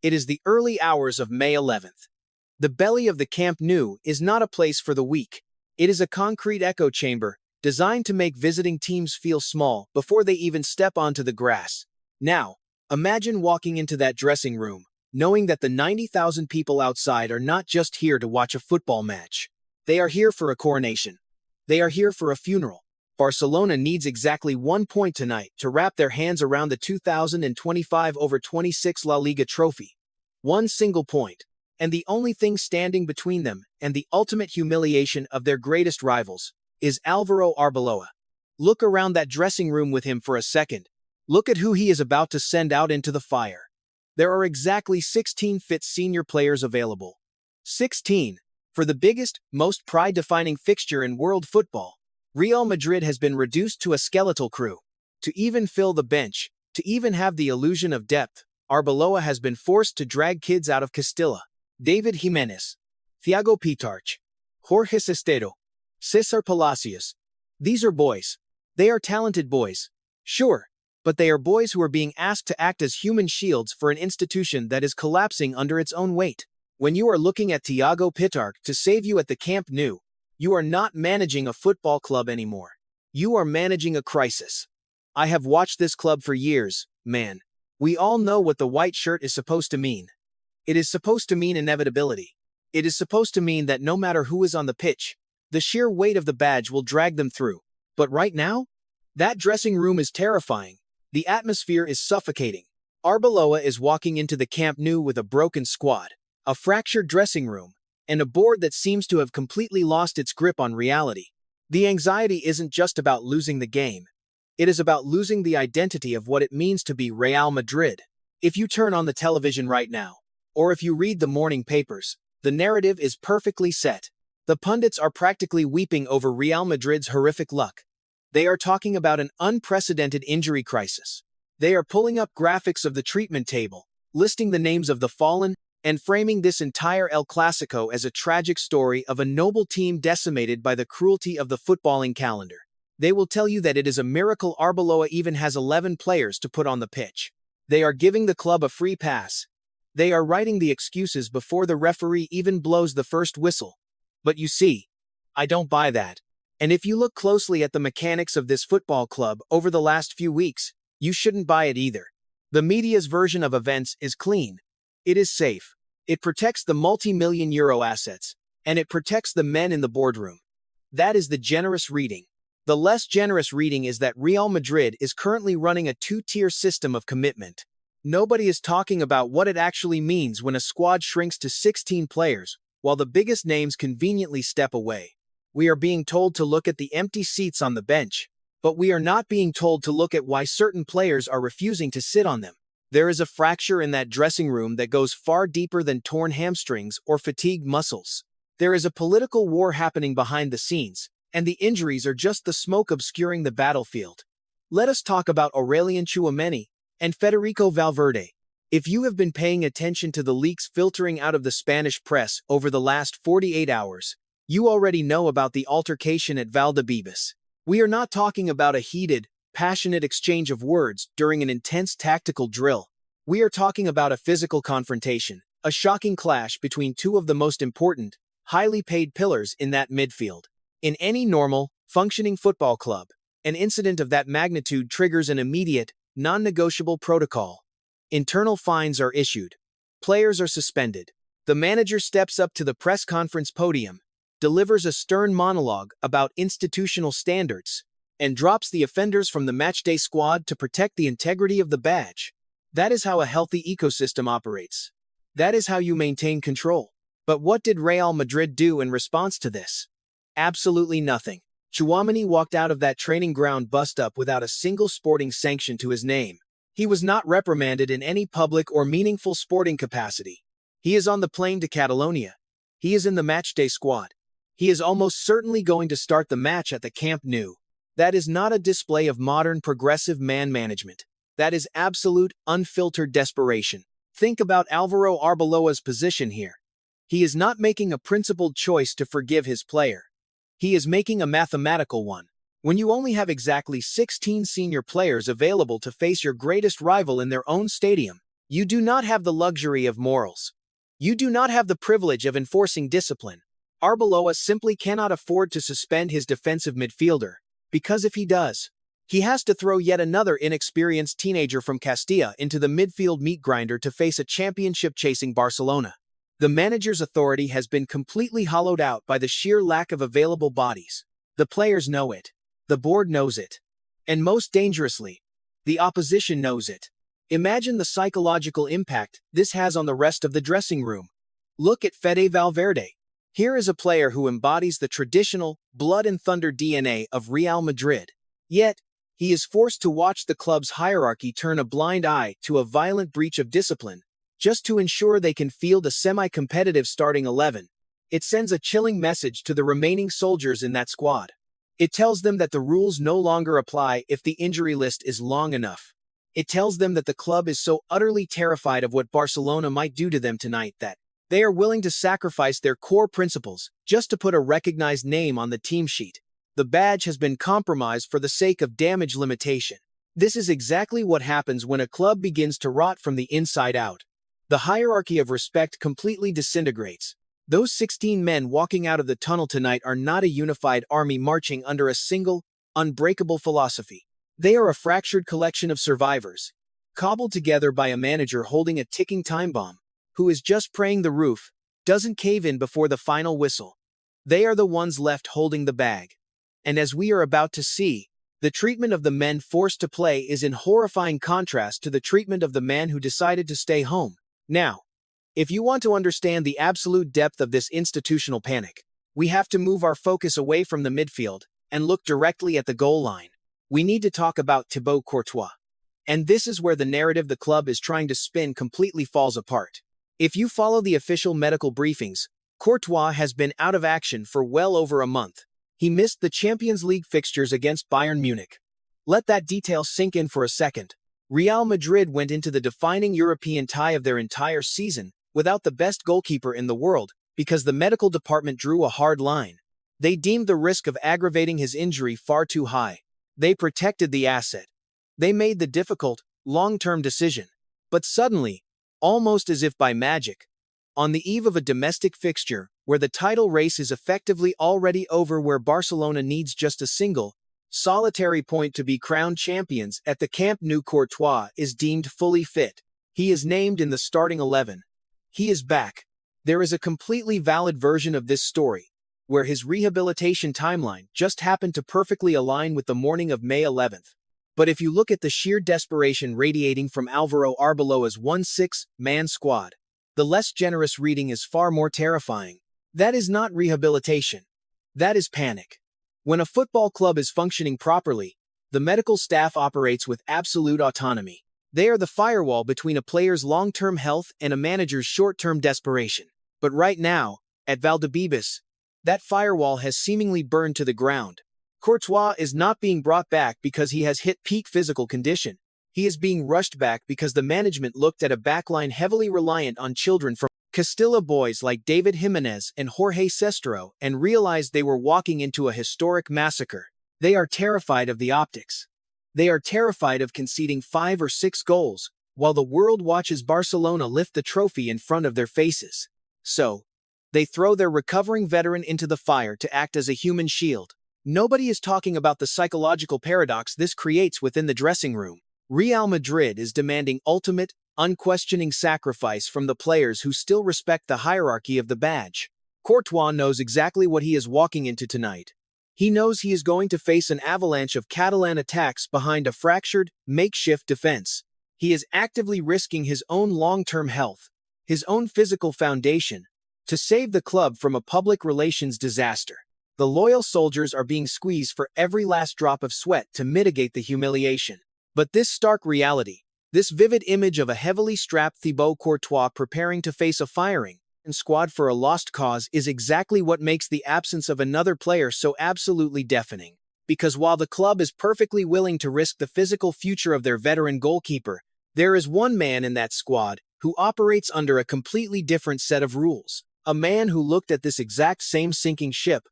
It is the early hours of May 11th. The belly of the Camp Nou is not a place for the weak. It is a concrete echo chamber, designed to make visiting teams feel small before they even step onto the grass. Now, imagine walking into that dressing room, knowing that the 90,000 people outside are not just here to watch a football match. They are here for a coronation. They are here for a funeral. Barcelona needs exactly 1 point tonight to wrap their hands around the 2025/26 La Liga trophy. One single point, and the only thing standing between them and the ultimate humiliation of their greatest rivals is Álvaro Arbeloa. Look around that dressing room with him for a second. Look at who he is about to send out into the fire. There are exactly 16 fit senior players available. 16. For the biggest, most pride-defining fixture in world football, Real Madrid has been reduced to a skeletal crew. To even fill the bench, to even have the illusion of depth, Arbeloa has been forced to drag kids out of Castilla. David Jimenez, Thiago Pitarch, Jorge Sestero, Cesar Palacios. These are boys. They are talented boys. Sure, but they are boys who are being asked to act as human shields for an institution that is collapsing under its own weight. When you are looking at Thiago Pitarch to save you at the Camp Nou, you are not managing a football club anymore. You are managing a crisis. I have watched this club for years, man. We all know what the white shirt is supposed to mean. It is supposed to mean inevitability. It is supposed to mean that no matter who is on the pitch, the sheer weight of the badge will drag them through. But right now, that dressing room is terrifying. The atmosphere is suffocating. Arbeloa is walking into the Camp Nou with a broken squad, a fractured dressing room, and a board that seems to have completely lost its grip on reality. The anxiety isn't just about losing the game. It is about losing the identity of what it means to be Real Madrid. If you turn on the television right now, or if you read the morning papers, the narrative is perfectly set. The pundits are practically weeping over Real Madrid's horrific luck. They are talking about an unprecedented injury crisis. They are pulling up graphics of the treatment table, listing the names of the fallen, and framing this entire El Clásico as a tragic story of a noble team decimated by the cruelty of the footballing calendar. They will tell you that it is a miracle Arbeloa even has 11 players to put on the pitch. They are giving the club a free pass. They are writing the excuses before the referee even blows the first whistle. But you see, I don't buy that. And if you look closely at the mechanics of this football club over the last few weeks, you shouldn't buy it either. The media's version of events is clean. It is safe. It protects the multi-million euro assets, and it protects the men in the boardroom. That is the generous reading. The less generous reading is that Real Madrid is currently running a two-tier system of commitment. Nobody is talking about what it actually means when a squad shrinks to 16 players, while the biggest names conveniently step away. We are being told to look at the empty seats on the bench, but we are not being told to look at why certain players are refusing to sit on them. There is a fracture in that dressing room that goes far deeper than torn hamstrings or fatigued muscles. There is a political war happening behind the scenes, and the injuries are just the smoke obscuring the battlefield. Let us talk about Aurelien Tchouameni and Federico Valverde. If you have been paying attention to the leaks filtering out of the Spanish press over the last 48 hours, you already know about the altercation at Valdebebas. We are not talking about a heated, passionate exchange of words during an intense tactical drill. We are talking about a physical confrontation, a shocking clash between two of the most important, highly paid pillars in that midfield. In any normal, functioning football club, an incident of that magnitude triggers an immediate, non-negotiable protocol. Internal fines are issued. Players are suspended. The manager steps up to the press conference podium, delivers a stern monologue about institutional standards, and drops the offenders from the matchday squad to protect the integrity of the badge. That is how a healthy ecosystem operates. That is how you maintain control. But what did Real Madrid do in response to this? Absolutely nothing. Tchouameni walked out of that training ground bust up without a single sporting sanction to his name. He was not reprimanded in any public or meaningful sporting capacity. He is on the plane to Catalonia. He is in the matchday squad. He is almost certainly going to start the match at the Camp Nou. That is not a display of modern progressive man management. That is absolute, unfiltered desperation. Think about Álvaro Arbeloa's position here. He is not making a principled choice to forgive his player. He is making a mathematical one. When you only have exactly 16 senior players available to face your greatest rival in their own stadium, You do not have the luxury of morals. You do not have the privilege of enforcing discipline. Arbeloa simply cannot afford to suspend his defensive midfielder, because if he does, he has to throw yet another inexperienced teenager from Castilla into the midfield meat grinder to face a championship-chasing Barcelona. The manager's authority has been completely hollowed out by the sheer lack of available bodies. The players know it. The board knows it. And most dangerously, the opposition knows it. Imagine the psychological impact this has on the rest of the dressing room. Look at Fede Valverde. Here is a player who embodies the traditional blood and thunder DNA of Real Madrid. Yet, he is forced to watch the club's hierarchy turn a blind eye to a violent breach of discipline, just to ensure they can field a semi-competitive starting 11. It sends a chilling message to the remaining soldiers in that squad. It tells them that the rules no longer apply if the injury list is long enough. It tells them that the club is so utterly terrified of what Barcelona might do to them tonight that they are willing to sacrifice their core principles just to put a recognized name on the team sheet. The badge has been compromised for the sake of damage limitation. This is exactly what happens when a club begins to rot from the inside out. The hierarchy of respect completely disintegrates. Those 16 men walking out of the tunnel tonight are not a unified army marching under a single, unbreakable philosophy. They are a fractured collection of survivors, cobbled together by a manager holding a ticking time bomb, who is just praying the roof doesn't cave in before the final whistle. They are the ones left holding the bag. And as we are about to see, the treatment of the men forced to play is in horrifying contrast to the treatment of the man who decided to stay home. Now, if you want to understand the absolute depth of this institutional panic, we have to move our focus away from the midfield and look directly at the goal line. We need to talk about Thibaut Courtois. And this is where the narrative the club is trying to spin completely falls apart. If you follow the official medical briefings, Courtois has been out of action for well over a month. He missed the Champions League fixtures against Bayern Munich. Let that detail sink in for a second. Real Madrid went into the defining European tie of their entire season without the best goalkeeper in the world because the medical department drew a hard line. They deemed the risk of aggravating his injury far too high. They protected the asset. They made the difficult, long-term decision. But suddenly, almost as if by magic, on the eve of a domestic fixture where the title race is effectively already over, where Barcelona needs just a single, solitary point to be crowned champions at the Camp Nou, Courtois is deemed fully fit. He is named in the starting 11. He is back. There is a completely valid version of this story, where his rehabilitation timeline just happened to perfectly align with the morning of May 11th. But if you look at the sheer desperation radiating from Álvaro Arbeloa's 1-6-man squad, the less generous reading is far more terrifying. That is not rehabilitation. That is panic. When a football club is functioning properly, the medical staff operates with absolute autonomy. They are the firewall between a player's long-term health and a manager's short-term desperation. But right now, at Valdebebas, that firewall has seemingly burned to the ground. Courtois is not being brought back because he has hit peak physical condition. He is being rushed back because the management looked at a backline heavily reliant on children from Castilla boys like David Jimenez and Jorge Sestero and realized they were walking into a historic massacre. They are terrified of the optics. They are terrified of conceding 5 or 6 goals, while the world watches Barcelona lift the trophy in front of their faces. So, they throw their recovering veteran into the fire to act as a human shield. Nobody is talking about the psychological paradox this creates within the dressing room. Real Madrid is demanding ultimate, unquestioning sacrifice from the players who still respect the hierarchy of the badge. Courtois knows exactly what he is walking into tonight. He knows he is going to face an avalanche of Catalan attacks behind a fractured, makeshift defense. He is actively risking his own long-term health, his own physical foundation, to save the club from a public relations disaster. The loyal soldiers are being squeezed for every last drop of sweat to mitigate the humiliation. But this stark reality, this vivid image of a heavily strapped Thibaut Courtois preparing to face a firing squad for a lost cause, is exactly what makes the absence of another player so absolutely deafening. Because while the club is perfectly willing to risk the physical future of their veteran goalkeeper, there is one man in that squad who operates under a completely different set of rules. A man who looked at this exact same sinking ship,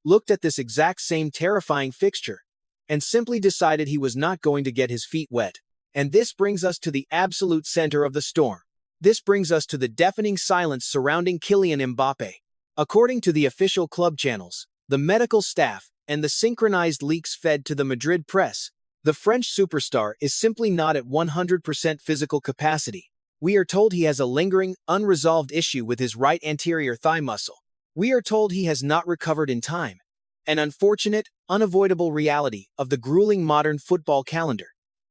looked at this exact same terrifying fixture, and simply decided he was not going to get his feet wet. And this brings us to the absolute center of the storm. This brings us to the deafening silence surrounding Kylian Mbappé. According to the official club channels, the medical staff, and the synchronized leaks fed to the Madrid press, the French superstar is simply not at 100% physical capacity. We are told he has a lingering, unresolved issue with his right anterior thigh muscle. We are told he has not recovered in time. An unfortunate, unavoidable reality of the grueling modern football calendar.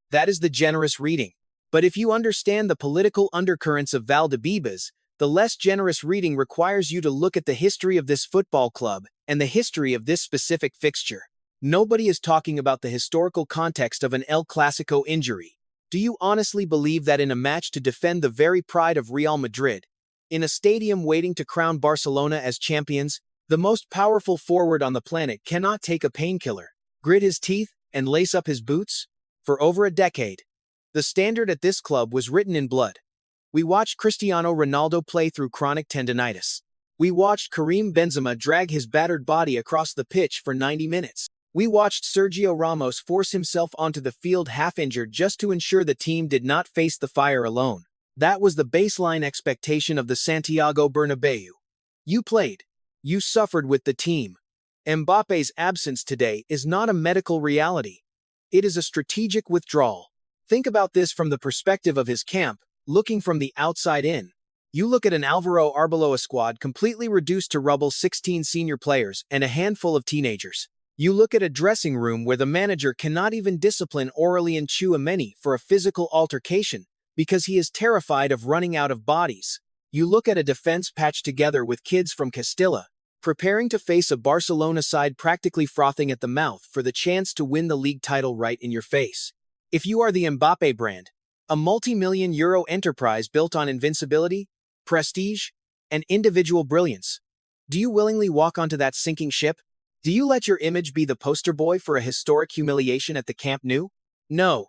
That is the generous reading. But if you understand the political undercurrents of Valdebebas, the less generous reading requires you to look at the history of this football club and the history of this specific fixture. Nobody is talking about the historical context of an El Clásico injury. Do you honestly believe that in a match to defend the very pride of Real Madrid, in a stadium waiting to crown Barcelona as champions, the most powerful forward on the planet cannot take a painkiller, grit his teeth, and lace up his boots? For over a decade, the standard at this club was written in blood. We watched Cristiano Ronaldo play through chronic tendinitis. We watched Karim Benzema drag his battered body across the pitch for 90 minutes. We watched Sergio Ramos force himself onto the field half-injured just to ensure the team did not face the fire alone. That was the baseline expectation of the Santiago Bernabéu. You played. You suffered with the team. Mbappé's absence today is not a medical reality. It is a strategic withdrawal. Think about this from the perspective of his camp, looking from the outside in. You look at an Álvaro Arbeloa squad completely reduced to rubble, 16 senior players and a handful of teenagers. You look at a dressing room where the manager cannot even discipline Aurelien Tchouaméni for a physical altercation because he is terrified of running out of bodies. You look at a defense patched together with kids from Castilla, preparing to face a Barcelona side practically frothing at the mouth for the chance to win the league title right in your face. If you are the Mbappé brand, a multi-million euro enterprise built on invincibility, prestige, and individual brilliance, do you willingly walk onto that sinking ship? Do you let your image be the poster boy for a historic humiliation at the Camp Nou? No.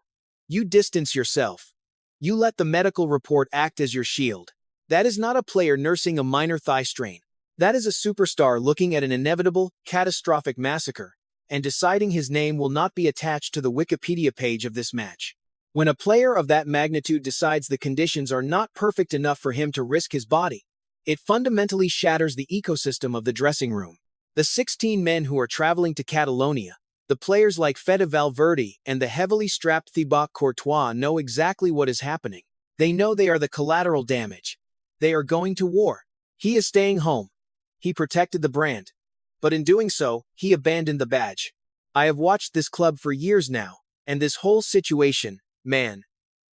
You distance yourself. You let the medical report act as your shield. That is not a player nursing a minor thigh strain. That is a superstar looking at an inevitable, catastrophic massacre and deciding his name will not be attached to the Wikipedia page of this match. When a player of that magnitude decides the conditions are not perfect enough for him to risk his body, it fundamentally shatters the ecosystem of the dressing room. The 16 men who are traveling to Catalonia, the players like Fede Valverde and the heavily strapped Thibaut Courtois know exactly what is happening. They know they are the collateral damage. They are going to war. He is staying home. He protected the brand. But in doing so, he abandoned the badge. I have watched this club for years now, and this whole situation, man,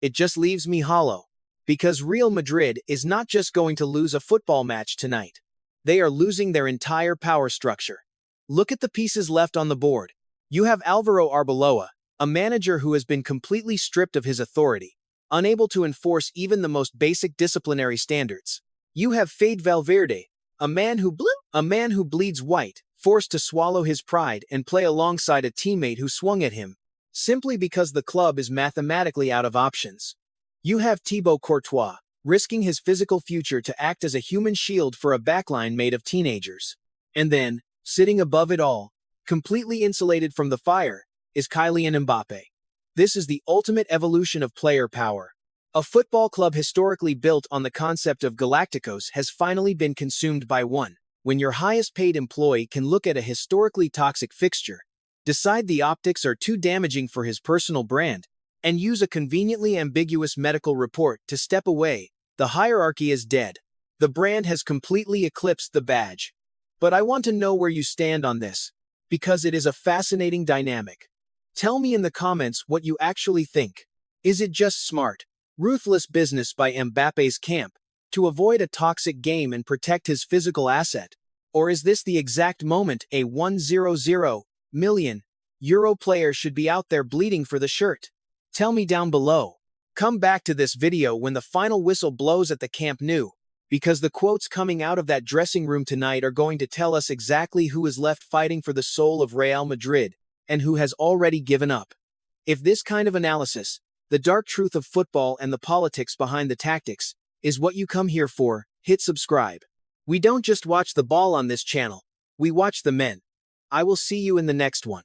it just leaves me hollow. Because Real Madrid is not just going to lose a football match tonight. They are losing their entire power structure. Look at the pieces left on the board. You have Álvaro Arbeloa, a manager who has been completely stripped of his authority, unable to enforce even the most basic disciplinary standards. You have Fede Valverde, a man who bleeds white, forced to swallow his pride and play alongside a teammate who swung at him, simply because the club is mathematically out of options. You have Thibaut Courtois, risking his physical future to act as a human shield for a backline made of teenagers. And then, sitting above it all, completely insulated from the fire, is Kylian Mbappé. This is the ultimate evolution of player power. A football club historically built on the concept of Galacticos has finally been consumed by one. When your highest paid employee can look at a historically toxic fixture, decide the optics are too damaging for his personal brand, and use a conveniently ambiguous medical report to step away, the hierarchy is dead. The brand has completely eclipsed the badge. But I want to know where you stand on this, because it is a fascinating dynamic. Tell me in the comments what you actually think. Is it just smart, ruthless business by Mbappe's camp to avoid a toxic game and protect his physical asset? Or is this the exact moment a 100 million euro player should be out there bleeding for the shirt? Tell me down below. Come back to this video when the final whistle blows at the Camp Nou, because the quotes coming out of that dressing room tonight are going to tell us exactly who is left fighting for the soul of Real Madrid and who has already given up. If this kind of analysis, the dark truth of football and the politics behind the tactics, is what you come here for, hit subscribe. We don't just watch the ball on this channel, we watch the men. I will see you in the next one.